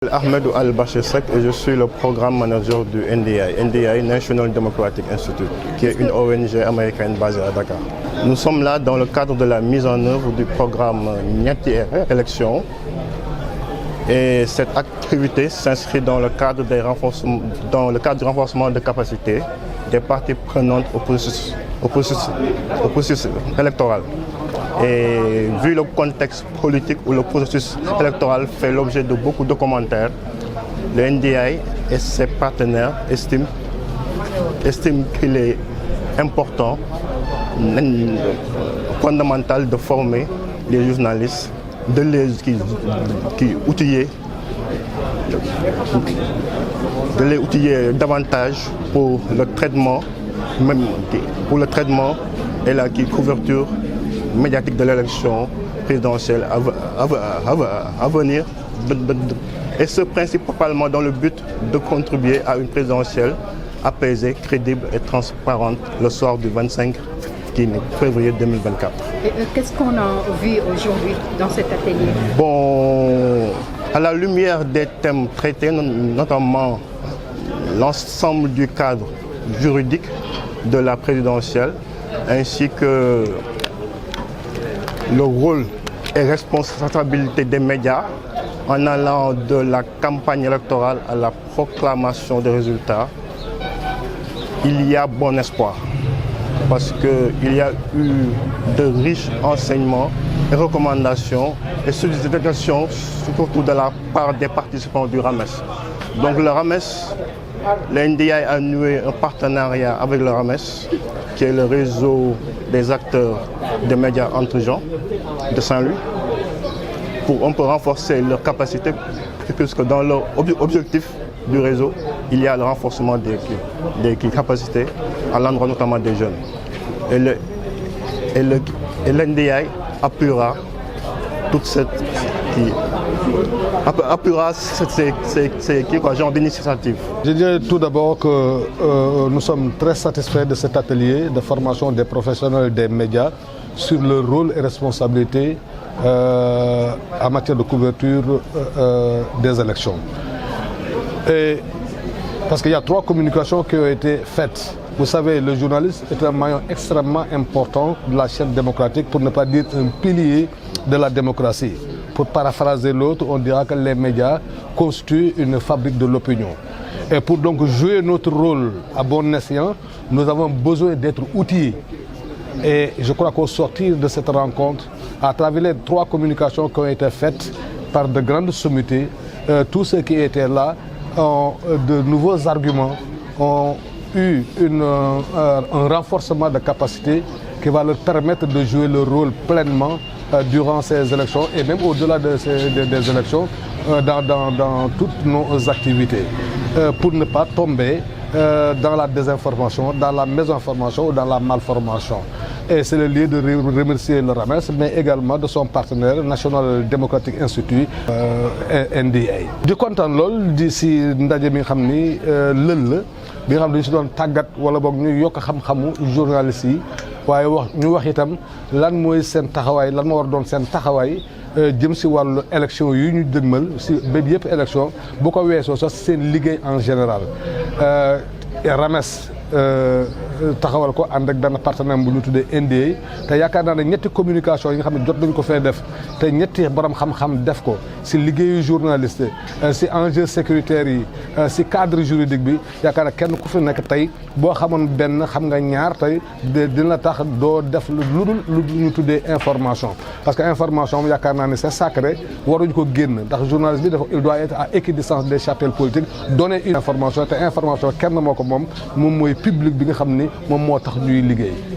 Ahmedou Al-Bashir Sek et je suis le programme manager du NDI, National Democratic Institute, qui est une ONG américaine basée à Dakar. Nous sommes là dans le cadre de la mise en œuvre du programme Nyati Élections et cette activité s'inscrit dans le cadre du renforcement de capacités des parties prenantes au processus électoral. Et vu le contexte politique où le processus électoral fait l'objet de beaucoup de commentaires, le NDI et ses partenaires estiment qu'il est important, fondamental de former les journalistes, de les outiller davantage pour le traitement et la couverture médiatique de l'élection présidentielle à venir, et ce principalement dans le but de contribuer à une présidentielle apaisée, crédible et transparente le soir du 25 février 2024. Qu'est-ce qu'on a vu aujourd'hui dans cet atelier? Bon, à la lumière des thèmes traités, notamment l'ensemble du cadre juridique de la présidentielle, ainsi que le rôle et responsabilité des médias en allant de la campagne électorale à la proclamation des résultats, il y a bon espoir parce qu'il y a eu de riches enseignements et recommandations et sollicitations surtout de la part des participants du RAMES. Donc le RAMES, le NDI a noué un partenariat avec le RAMES, qui est le réseau des acteurs des médias intelligents de Saint-Louis, pour un peu renforcer leur capacité, puisque dans l'objectif du réseau, il y a le renforcement des capacités à l'endroit notamment des jeunes. Et l'NDI appuiera toute ces genre d'initiative. Je dirais tout d'abord que nous sommes très satisfaits de cet atelier de formation des professionnels des médias sur leur rôle et responsabilité en matière de couverture des élections. Parce qu'il y a 3 communications qui ont été faites. Vous savez, le journaliste est un maillon extrêmement important de la chaîne démocratique, pour ne pas dire un pilier de la démocratie. Pour paraphraser l'autre, on dira que les médias constituent une fabrique de l'opinion. Et pour donc jouer notre rôle à bon escient, nous avons besoin d'être outillés. Et je crois qu'au sortir de cette rencontre, à travers les 3 communications qui ont été faites par de grandes sommités, tous ceux qui étaient là ont de nouveaux arguments, ont eu un renforcement de capacité qui va leur permettre de jouer leur rôle pleinement durant ces élections et même au-delà des élections dans toutes nos activités, pour ne pas tomber dans la désinformation, dans la mésinformation ou dans la malformation. Et c'est le lieu de remercier le RAMES, mais également de son partenaire National Democratic Institute, NDA. di kontaan lool di si ndaje mi nga xam ni lël la bi nga xam ne dañu si doon tàggat wala boog ñu yokk xam-xamu journalistes yi, waaye ñu wax itam lan mooy seen taxawaay, lan moo war doon seen taxawaay jëm si wàllu élection yu ñu dëgmal si bépp yëpp élection bu ko weesoo sax seen liggéey en général. RAMES taxawal ko ànd ak benn partenaire bu ñu tuddee NDA, te yaakaar naa ne ñetti communication yi nga xam ne jot nañu ko fee def te ñetti borom xam-xam def ko si liggéeyu journaliste, si enjeux sécuritaires yi, si cadre juridique bi, yaakaar naa kenn ku fi nekk tey boo xamoon benn xam nga ñaar tey dina tax doo def lu ñu tuddee information. Parce que information yaakaar naa ne c'est sacré, waruñu ko génn ndax journaliste bi dafa il doit être à équidistance des chapelles politiques, donner une information te information kenn moo ko moom mooy public bi nga xam ni moom moo tax ñuy liggéey.